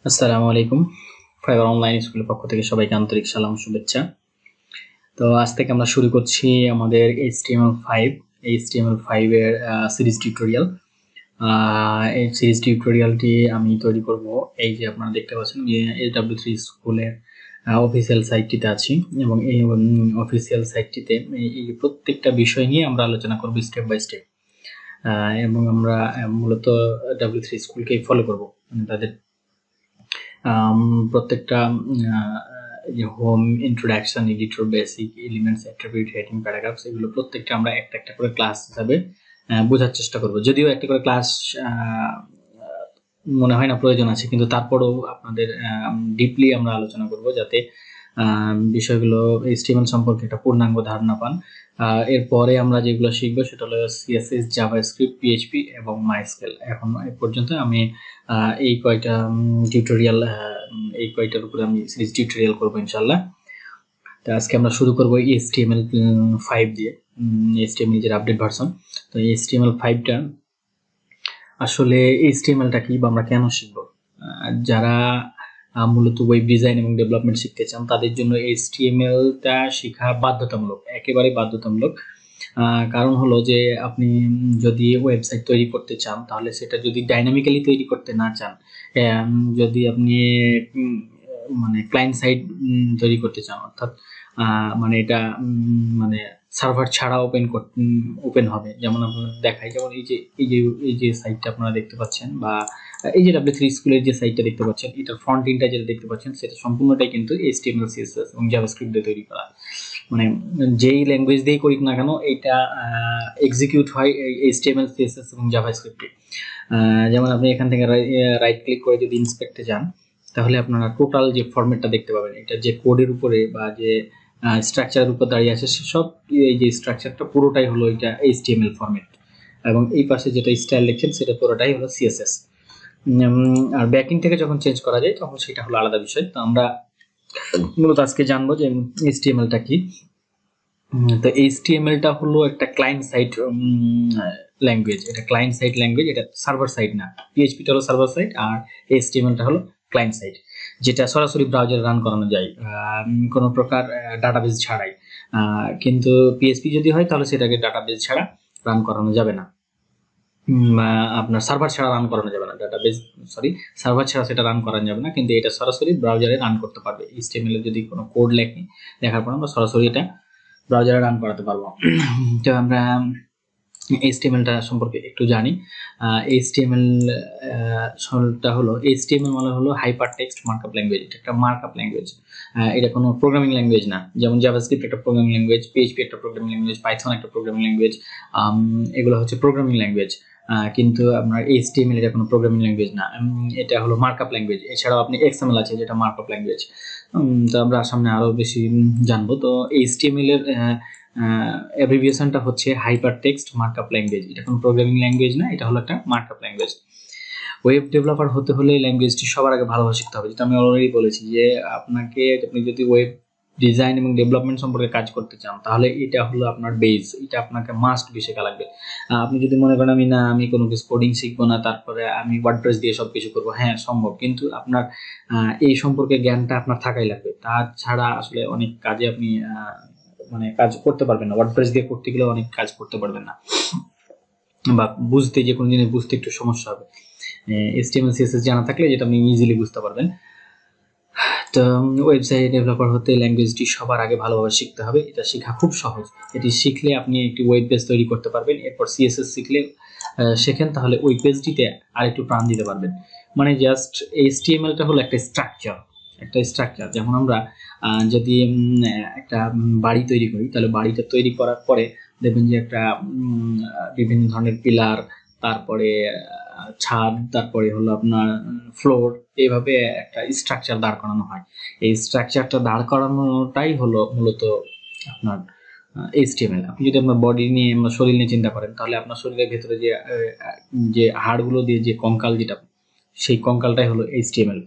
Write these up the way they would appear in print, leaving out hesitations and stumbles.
আসসালামু আলাইকুম। Fibre online স্কুলের পক্ষ থেকে সবাইকে আন্তরিক সালাম শুভেচ্ছা। তো আজ থেকে আমরা শুরু করছি আমাদের HTML5 এর সিরিজ টিউটোরিয়াল। এই সিরিজ টিউটোরিয়ালটি আমি তৈরি করব এই যে আপনারা দেখতে পাচ্ছেন SW3 স্কুলের অফিসিয়াল সাইটটিতে আছি এবং এই অফিসিয়াল সাইটটিতে এই প্রত্যেকটা বিষয় নিয়ে আমরা আলোচনা করব স্টেপ বাই স্টেপ। এবং আমরা মূলত W3 স্কুলকেই ফলো করব, মানে তাদের প্রত্যেকটা যে home, introduction, editor, basic, elements, attribute, heading, paragraphs, এগুলো প্রত্যেকটা আমরা একটা একটা করে ক্লাস হিসাবে বোঝার চেষ্টা করব। যদিও একটা করে ক্লাস মনে হয় না প্রয়োজন আছে, কিন্তু তারপরেও আপনাদের ডিপলি আমরা আলোচনা করব যাতে বিষয়গুলো HTML সম্পর্কে একটা পূর্ণাঙ্গ ধারণা পান। এরপরে আমরা যেগুলো শিখবো সেটা হলো CSS, জাভাস্ক্রিপ্ট, PHP এবং মাইস্কেল। এখন এই পর্যন্ত আমি এই কয়টা টিউটোরিয়াল এই কয়টার উপরে আমি সিরিজ টিউটোরিয়াল করবো ইনশাল্লাহ। তো আজকে আমরা শুরু করবো HTML5 দিয়ে, HTML যেটা আপডেট ভার্সন। তো HTML5টা আসলে HTMLটা কি বা আমরা কেন শিখবো, যারা মূলত ওয়েব ডিজাইন এবং ডেভেলপমেন্ট শিখতে চান তাদের জন্য HTMLটা শেখা বাধ্যতামূলক, একেবারে বাধ্যতামূলক। কারণ হলো যে আপনি যদি ওয়েবসাইট তৈরি করতে চান তাহলে সেটা যদি ডাইনামিক্যালি তৈরি করতে না চান, যদি আপনি মানে ক্লায়েন্ট সাইড তৈরি করতে চান, অর্থাৎ মানে এটা মানে সার্ভার ছাড়া ওপেন হবে, যেমন আপনারা দেখাই, যেমন এই যে সাইটটা আপনারা দেখতে পাচ্ছেন, বা এই যে W3 স্কুলের যে সাইটটা দেখতে পাচ্ছেন, এটার ফ্রন্ট এন্ডটা যেটা দেখতে পাচ্ছেন সেটা সম্পূর্ণটাই কিন্তু HTML, CSS এবং জাভাস্ক্রিপ্ট দিয়ে তৈরি করা। মানে যেই ল্যাঙ্গুয়েজ দিয়েই করি না কেন এটা এক্সিকিউট হয় এই HTML, CSS এবং জাভাস্ক্রিপ্টে। যেমন আপনি এখান থেকে রাইট ক্লিক করে যদি ইন্সপেক্টে যান তাহলে আপনারা টোটাল যে ফরম্যাটটা দেখতে পাবেন, এটা যে কোডের উপরে বা যে স্ট্রাকচারের উপর দাঁড়িয়ে আছে সেসব, এই যে স্ট্রাকচারটা পুরোটাই হলো এটা HTML ফরম্যাট, এবং এই পাশে যেটা স্টাইল দেখছেন সেটা পুরোটাই হলো CSS। আর ব্যাকিং থেকে যখন চেঞ্জ করা যায় তখন সেটা হলো আলাদা বিষয়। তো আমরা মূলত আজকে জানবো যে HTMLটা কি। তো HTMLটা হলো একটা ক্লায়েন্ট সাইড ল্যাঙ্গুয়েজ, এটা ক্লায়েন্ট সাইড ল্যাঙ্গুয়েজ, এটা সার্ভার সাইড না। PHPটা হলো সার্ভার সাইড আর HTMLটা হলো ক্লায়েন্ট সাইড, যেটা সরাসরি ব্রাউজারে রান করানো যায় কোনো প্রকার ডাটাবেস ছাড়াই। কিন্তু PHP যদি হয় তাহলে সেটাকে ডাটাবেস ছাড়া রান করানো যাবে না, আপনার সার্ভার ছাড়া রান করানো যাবে না, সার্ভার ছাড়া সেটা রান করানো যাবে না, কিন্তু এটা সরাসরি ব্রাউজারে রান করতে পারবে। HTML এর যদি কোনো কোড লেখার পর আমরা সরাসরি এটা ব্রাউজারে রান করাতে পারবো। তো আমরা HTMLটা সম্পর্কে একটু জানি। HTML মানে হলো হাইপার টেক্সট মার্কআপ ল্যাঙ্গুয়েজ। এটা একটা মার্কআপ ল্যাঙ্গুয়েজ, এটা কোনো প্রোগ্রামিং ল্যাঙ্গুয়েজ না। যেমন জাভাস্ক্রিপ্ট একটা প্রোগ্রামিং ল্যাঙ্গুয়েজ, PHP একটা প্রোগ্রামিং ল্যাঙ্গুয়েজ, পাইথন একটা প্রোগ্রামিং ল্যাঙ্গুয়েজ, এগুলো হচ্ছে প্রোগ্রামিং ল্যাঙ্গুয়েজ। কিন্তু আপনার HTML এটা কোনো প্রোগ্রামিং ল্যাঙ্গুয়েজ না, এটা হলো মার্কআপ ল্যাঙ্গুয়েজ। এছাড়াও আপনি XML আছে যেটা মার্কআপ ল্যাঙ্গুয়েজ। তো আমরা সামনে আরো বেশি জানবো। তো HTML এর অ্যাব্রিভিয়েশনটা হচ্ছে হাইপার টেক্সট মার্কআপ ল্যাঙ্গুয়েজ। এটা কোনো প্রোগ্রামিং ল্যাঙ্গুয়েজ না, এটা হলো একটা মার্কআপ ল্যাঙ্গুয়েজ। ওয়েব ডেভেলপার হতে হলে ল্যাঙ্গুয়েজটি সবার আগে ভালোভাবে শিখতে হবে, যেটা আমি অলরেডি বলেছি যে আপনি যদি ওয়েব ডিজাইন এবং ডেভেলপমেন্ট সম্পর্কে কাজ করতে চান তাহলে এটা হলো আপনার বেস, এটা আপনাকে মাস্ট শেখা লাগবে। আপনি যদি মনে করেন আমি কোনো কিছু কোডিং শিখবো না, তারপরে আমি ওয়ার্ডপ্রেস দিয়ে সবকিছু করবো, হ্যাঁ সম্ভব, কিন্তু আপনার এই সম্পর্কে জ্ঞানটা আপনার থাকাই লাগবে। তাছাড়া আসলে অনেক কাজে আপনি মানে কাজ করতে পারবেন না, ওয়ার্ডপ্রেস দিয়ে করতে গেলে অনেক কাজ করতে পারবেন না, বা বুঝতে যে কোনো জিনিস বুঝতে একটু সমস্যা হবে। HTML, CSS জানা থাকলে যেটা আপনি ইজিলি বুঝতে পারবেন। তো ওয়েবসাইট ডেভেলপার হতে ল্যাঙ্গুয়েজটি সবার আগে ভালোভাবে শিখতে হবে। এটা শেখা খুব সহজ, এটি শিখলে আপনি একটি ওয়েব পেজ তৈরি করতে পারবেন। এরপর CSS শেখেন তাহলে ওই পেজটিতে আরেকটু প্রাণ দিতে পারবেন। মানে জাস্ট HTMLটা হলো একটা স্ট্রাকচার। যেমন আমরা যদি একটা বাড়ি তৈরি করি তাহলে বাড়িটা তৈরি করার পরে দেখবেন যে একটা বিভিন্ন ধরনের পিলার, তারপরে ছাদ, তারপরে হলো আপনার ফ্লোর, এইভাবে একটা স্ট্রাকচার দাঁড় করানো হয়। এই স্ট্রাকচারটা দাঁড় করানোটাই হলো মূলত আপনার HTML। আপনি যদি আপনার বডি নিয়ে, আপনার শরীর নিয়ে চিন্তা করেন তাহলে আপনার শরীরের ভেতরে যে হাড়গুলো দিয়ে যে কঙ্কাল, যেটা সেই কঙ্কালটাই হলো HTML।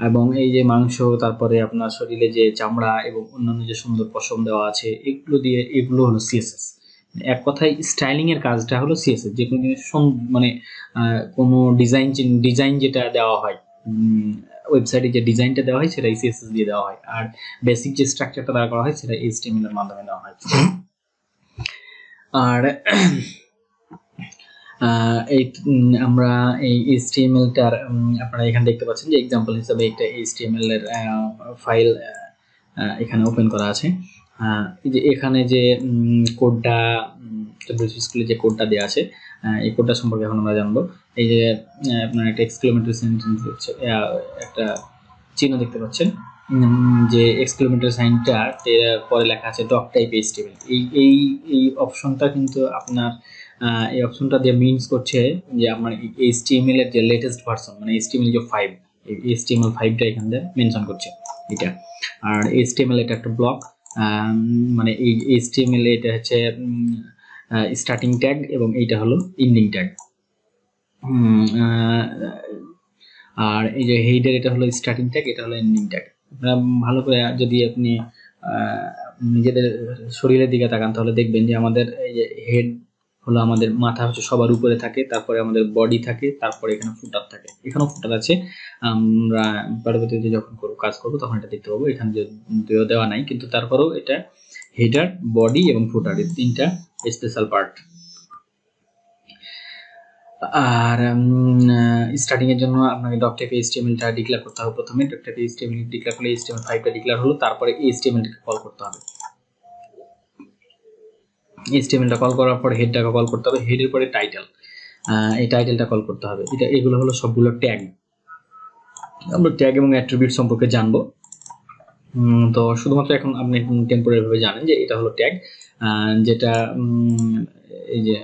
এবং এই যে মাংস, তারপরে আপনার শরীরে যে চামড়া এবং অন্যান্য যে সুন্দর পশম দেওয়া আছে, এগুলো হলো CSS। এক কথায় স্টাইলিং এর কাজটা হলো CSS। যে কোনো জিনিস মানে কোনো ডিজাইন যেটা দেওয়া হয়, ওয়েবসাইটে যে ডিজাইনটা দেওয়া হয় সেটা সিএসএস দিয়ে দেওয়া হয়, আর বেসিক যে স্ট্রাকচারটা দ্বারা করা হয় সেটা এইচটিএমএল এর মাধ্যমে দেওয়া হয়। আর এই আমরা এই এইচটিএমএলটার আপনারা এখানে দেখতে পাচ্ছেন যে এক্সাম্পল হিসেবে একটা এইচটিএমএল এর ফাইল এখানে ওপেন করা আছে। এই যে এখানে যে কোডটা স্কুলে যে কোডটা দেওয়া আছে, এই কোডটা সম্পর্কে এখন আমরা জানবো। এই যে আপনার একটা এক্সক্লেমেটরি সেন্টেন্স হচ্ছে, একটা চিহ্ন দেখতে পাচ্ছেন, যে এক্সক্লেমেটরি সাইনটা পরে লেখা আছে ডক টাইপ এইচটিএমএল। এই এই অপশনটা কিন্তু আপনার এই অপশনটা দিয়ে মিনস করছে যে আপনার এইচটিএমএল এর যে লেটেস্ট ভার্সন, মানে এইচটিএমএল যে 5, এই এইচটিএমএল 5টা এখানে দিয়ে মেনশন করছে এটা। আর এইচটিএমএল এটা একটা ব্লক, মানে এই এইচটিএমএল এটা হচ্ছে স্টার্টিং ট্যাগ এবং এইটা হলো এন্ডিং ট্যাগ। আর এই যে হেডের এটা হলো স্টার্টিং ট্যাগ, এটা হলো এন্ডিং ট্যাগ। আপনারা ভালো করে যদি আপনি নিজেদের শরীরের দিকে তাকান তাহলে দেখবেন যে আমাদের এই যে হেড হলো আমাদের মাথা হচ্ছে সবার উপরে থাকে, তারপরে আমাদের বডি থাকে, তারপরে এখানে ফুটার থাকে, এখানেও ফুটার আছে। আমরা পরবর্তীতে যখন কাজ করবো তখন এটা দেখতে পাবো, এখানে যদিও দেওয়া নাই কিন্তু তারপরেও এটা হেডার, বডি এবং ফুটার, এই তিনটা স্পেশাল পার্ট। আর স্টার্টিং এর জন্য আপনাকে ডক টাইপ এইচটিএমএলটা ডিক্লেয়ার করতে হবে প্রথমে। ডক টাইপ এইচটিএমএল ডিক্লেয়ার করলে এইচটিএমএল 5টা ডিক্লেয়ার হলো, তারপরে এইচটিএমএলটাকে কল করতে হবে। এইচটিএমএলটা কল করার পর হেডটাকে কল করতে হবে, হেডের পরে টাইটেল, এই টাইটেলটা কল করতে হবে। এগুলো হলো সবগুলো ট্যাগ। আমরা ট্যাগ এবং অ্যাট্রিবিউট সম্পর্কে জানবো। তো শুধুমাত্র এখন আপনি টেম্পোরারি ভাবে জানেন যে এটা হলো ট্যাগ, যেটা এই যে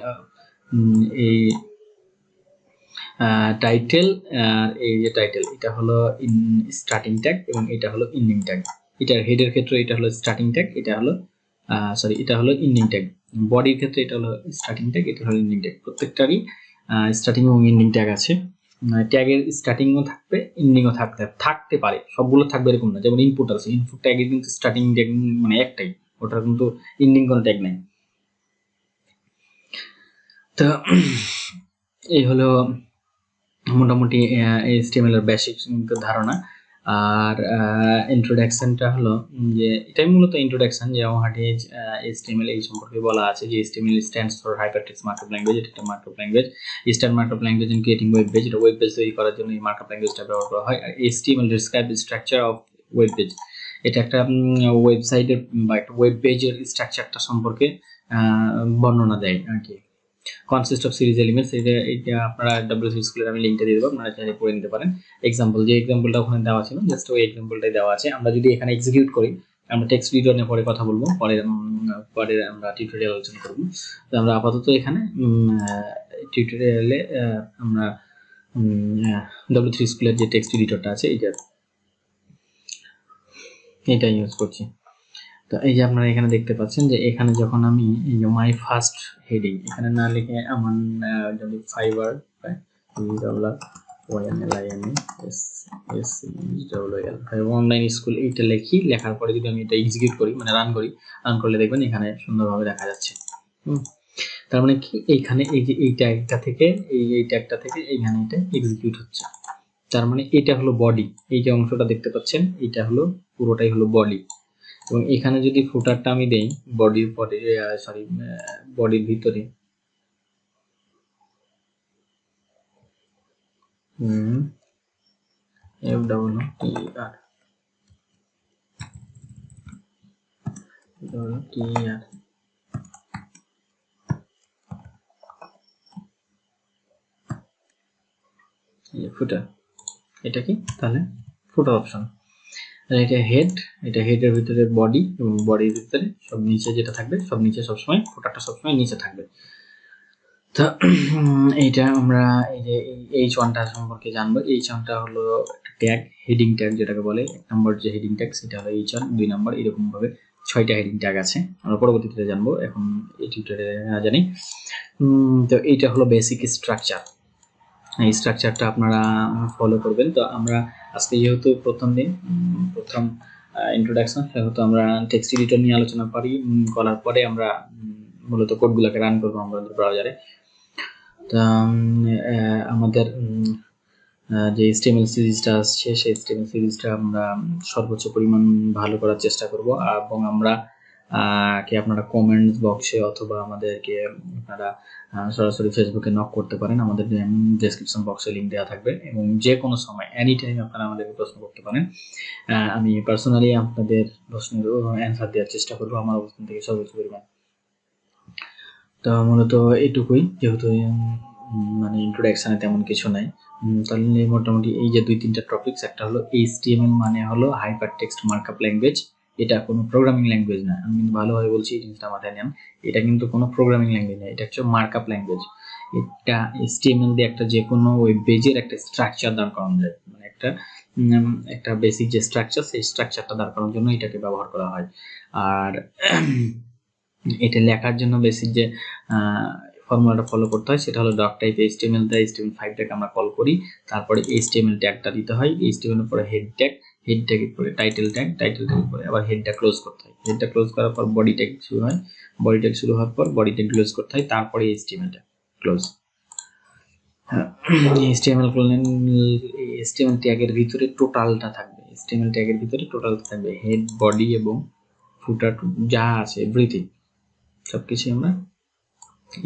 এই টাইটেল, এই যে টাইটেল এটা হলো স্টার্টিং ট্যাগ এবং এটা হলো এন্ডিং ট্যাগ। এটার হেডের ক্ষেত্রে এটা হলো স্টার্টিং ট্যাগ, এটা হলো এটা হলো এন্ডিং ট্যাগ। বডির ক্ষেত্রে এটা হলো স্টার্টিং ট্যাগ, এটা হলো এন্ডিং ট্যাগ। প্রত্যেকটারই স্টার্টিং এবং এন্ডিং ট্যাগ আছে। ট্যাগের স্টার্টিংও থাকবে, এন্ডিংও থাকতে পারে, সবগুলো থাকবে এরকম না। যেমন ইনপুট আছে, ইনপুট ট্যাগের কিন্তু স্টার্টিং ট্যাগ মানে একটাই, ওটার কিন্তু এন্ডিং কোনো ট্যাগ নাই। তো এই হলো মোটামুটি এইচটিএমএল এর বেসিক ধারণা। আর ইন্ট্রোডাকশনটা হলো যে এটাই মূলত ইন্ট্রোডাকশন, যে হোয়াট ইজ এইচটিএমএল এই সম্পর্কে বলা আছে। যে HTML stands for hypertext markup language, এটা একটা markup language. Stand markup language in creating web page, এটা ওয়েব পেজ তৈরি করার জন্য এই মার্কআপ ল্যাঙ্গুয়েজটা ব্যবহার করা হয়। আর HTML describe the structure of web page, এটা একটা ওয়েবসাইটের বা একটা ওয়েব পেজের স্ট্রাকচারটা সম্পর্কে বর্ণনা দেয় আর কি। কনসিস্ট অফ সিরিজ এলিমেন্টস, এটা আপনারা ডব্লিউসি স্কুলের আমি লিংকটা দিয়ে দেবো, আপনারা চাইলে পড়ে নিতে পারেন। এক্সাম্পল, যে এক্সাম্পলটা ওখানে দেওয়া ছিল জাস্ট ওই এক্সাম্পলটাই দেওয়া আছে। আমরা যদি এখানে এক্সিকিউট করি, আমরা টেক্সট এডিটর নিয়ে পরে কথা বলবো, পরে আমরা টিউটোরিয়াল আলোচনা করব। তো আমরা আপাতত এখানে টিউটোরিয়ালে আমরা W3 স্কুলের যে টেক্সট এডিটরটা আছে এটা ইউজ করছি। তো এই যে আপনারা এখানে দেখতে পাচ্ছেন যে এখানে যখন আমি এই যে মাই ফার্স্ট হেডিং এখানে না লিখে আমার যদি ফাইবার অনলাইন স্কুল এইটা লিখি, লেখার পরে যদি আমি এটা এক্সিকিউট করি, মানে রান করলে দেখবেন এখানে সুন্দরভাবে দেখা যাচ্ছে। তার মানে কি, এইখানে এই যে এই ট্যাগটা থেকে এই ট্যাগটা থেকে এইখানে এটা এক্সিকিউট হচ্ছে। তার মানে এটা হলো বডি, এই যে অংশটা দেখতে পাচ্ছেন এটা হলো পুরোটাই হলো বডি। এবং এখানে যদি ফুটারটা আমি দেই বডির পরে, বডির ভিতরে, ফুটার, এটা কি তাহলে ফুটার অপশন। এটা হেড, এটা হেডের ভিতরে বডি এবং বডির ভিতরে সব নিচে যেটা থাকবে, সব নিচে সবসময় ফুটারটা সবসময় নিচে থাকবে। তো এইটা আমরা এই যে H1টা সম্পর্কে জানবো। H1টা হলো ট্যাগ, হেডিং ট্যাগ যেটাকে বলে। 1 নম্বর যে হেডিং ট্যাগ সেটা হলো H1, 2 নম্বর এরকম ভাবে 6টা হেডিং ট্যাগ আছে, আমরা পরবর্তীতে জানবো, এখন এই টিউটোরিয়ালে না জানি। তো এইটা হলো বেসিক স্ট্রাকচার, এই স্ট্রাকচারটা আপনারা ফলো করবেন। তো আমরা আজকে যেহেতু প্রথম দিন, প্রথম ইন্ট্রোডাকশন, সেহেতু আমরা টেক্সট এডিটর নিয়ে আলোচনা করার পরে আমরা মূলত কোডগুলোকে রান করবো আমাদের ব্রাউজারে। তা আমাদের যে HTML সিরিজটা আসছে সেই HTML সিরিজটা আমরা সর্বোচ্চ পরিমাণ ভালো করার চেষ্টা করব, এবং আমরা কি আপনারা কমেন্টস বক্সে অথবা আমাদেরকে আপনারা সরাসরি ফেসবুকে নক করতে পারেন, আমাদের ডেসক্রিপশন বক্সে লিংক দেওয়া থাকবে, এবং যে কোনো সময় এনি টাইম আপনারা আমাদেরকে প্রশ্ন করতে পারেন। আমি পার্সোনালি আপনাদের প্রশ্নের অ্যান্সার দেওয়ার চেষ্টা করব আমার অবস্থান থেকে সর্বোচ্চ পরিমাণ। তো মূলত এটুকুই, যেহেতু মানে ইন্ট্রোডাকশনে তেমন কিছু নাই, তাহলে মোটামুটি এই যে 2-3টা টপিকস, একটা হলো HTML মানে হলো হাইপার টেক্সট মার্কআপ ল্যাঙ্গুয়েজ। এটা কোনো প্রোগ্রামিং ল্যাঙ্গুয়েজ না, আমি কিন্তু ভালোভাবে বলছি, এই জিনিসটা মাথায় নেন। এটা কিন্তু কোনো প্রোগ্রামিং ল্যাঙ্গুয়েজ না, এটা হচ্ছে মার্কআপ ল্যাঙ্গুয়েজ। এটা HTML দিয়ে একটা যে কোনো ওয়েব পেজের একটা স্ট্রাকচার দাঁড় করানো যায়, মানে একটা বেসিক যে স্ট্রাকচার, সেই স্ট্রাকচারটা দাঁড় করানোর জন্য এটাকে ব্যবহার করা হয়। আর এটা লেখার জন্য বেসিক যে ফর্মুলাটা ফলো করতে হয় সেটা হলো ডক টাইপ HTML দেয়, HTML5টাকে আমরা কল করি, তারপরে HTML ট্যাগটা দিতে হয়, HTML এর পরে হেড ট্যাগ, হেড ট্যাগের পরে টাইটেল ট্যাগ, টাইটেল ট্যাগের পরে আবার হেডটা ক্লোজ করতে হয়, হেডটা ক্লোজ করার পর বডি ট্যাগ শুরু হয়, বডি ট্যাগ শুরু হওয়ার পর বডি ট্যাগ ক্লোজ করতে হয়, তারপরে HTML ট্যাগ ক্লোজ। HTML ট্যাগের ভিতরে টোটালটা থাকবে, HTML ট্যাগের ভিতরে টোটালটা থাকবে, হেড, বডি এবং ফুটার যা আছে এভরিথিং সবকিছু আমরা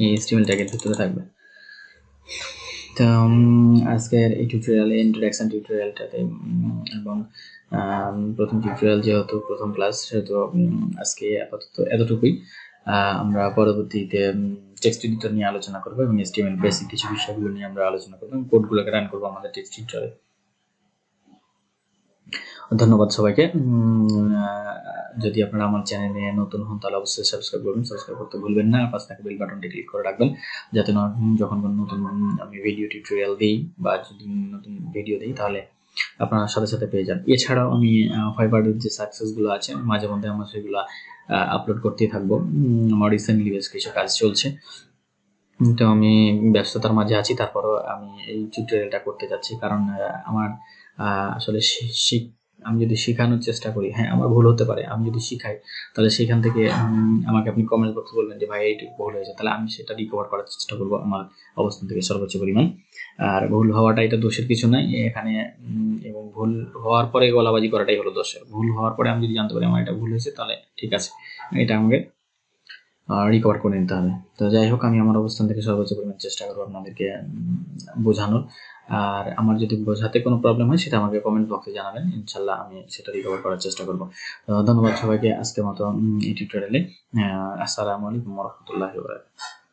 এই HTML ট্যাগের ভিতরে থাকবে। তো আজকের এই টিউটোরিয়ালে ইন্ট্রোডাকশন টিউটোরিয়ালটাতে এবং প্রথম টিউটোরিয়াল যেহেতু প্রথম ক্লাস, সেহেতু আজকে আপাতত এতটুকুই। আমরা পরবর্তীতে টেক্সট এডিটর নিয়ে আলোচনা করবো এবং HTML বেসিক কিছু বিষয়গুলো নিয়ে আমরা আলোচনা করবো এবং কোডগুলোকে রান করবো আমাদের টেক্সট এডিটরে। ধন্যবাদ সবাইকে। যদি আপনারা আমার চ্যানেলে নতুন হন তাহলে অবশ্যই সাবস্ক্রাইব করবেন, সাবস্ক্রাইব করতে ভুলবেন না, পাশে থাকা বেল বাটনটি ক্লিক করে রাখবেন, যাতে যখন কোনো নতুন আমি ভিডিও টিউটোরিয়াল দিই বা যদি নতুন ভিডিও দিই তাহলে আপনারা সাথে সাথে পেয়ে যান। এছাড়াও আমি ফাইবারের যে সাকসেসগুলো আছে মাঝে মধ্যে আমার সেগুলো আপলোড করতেই থাকবো। আমার রিসেন্টলি বেশ কিছু কাজ চলছে, তো আমি ব্যস্ততার মাঝে আছি, তারপরও আমি এই টিউটোরিয়ালটা করতে যাচ্ছি, কারণ আমার আসলে আমি যদি শেখানোর চেষ্টা করি, হ্যাঁ আমার ভুল হতে পারে, আমি যদি শিখাই তাহলে সেখান থেকে আমাকে আপনি কমেন্ট বক্সে বলবেন যে ভাই এইটুকু ভুল হয়েছে, তাহলে আমি সেটা রিকভার করার চেষ্টা করবো আমার অবস্থান থেকে সর্বোচ্চ পরিমাণ। আর ভুল হওয়াটা এটা দোষের কিছু নাই এখানে, এবং ভুল হওয়ার পরে গলাবাজি করাটাই হলো দোষের। ভুল হওয়ার পরে আমি যদি জানতে পারি আমার এটা ভুল হয়েছে তাহলে ঠিক আছে, এটা আমাকে রিকভার করে নিতে হবে। তো যাই হোক, আমি আমার অবস্থান থেকে সর্বোচ্চ পরিমাণ চেষ্টা করবো আপনাদেরকে বোঝানোর। আর আমার যদি বোঝাতে কোনো প্রবলেম হয় সেটা আমাকে কমেন্ট বক্সে জানাবেন, ইনশাল্লাহ আমি সেটা রিকভার করার চেষ্টা করবো। ধন্যবাদ সবাইকে আজকের মতো এই টিউটোরিয়ালে। আসসালামু আলাইকুম ওয়া রাহমাতুল্লাহি ওয়া বারাকাতুহু।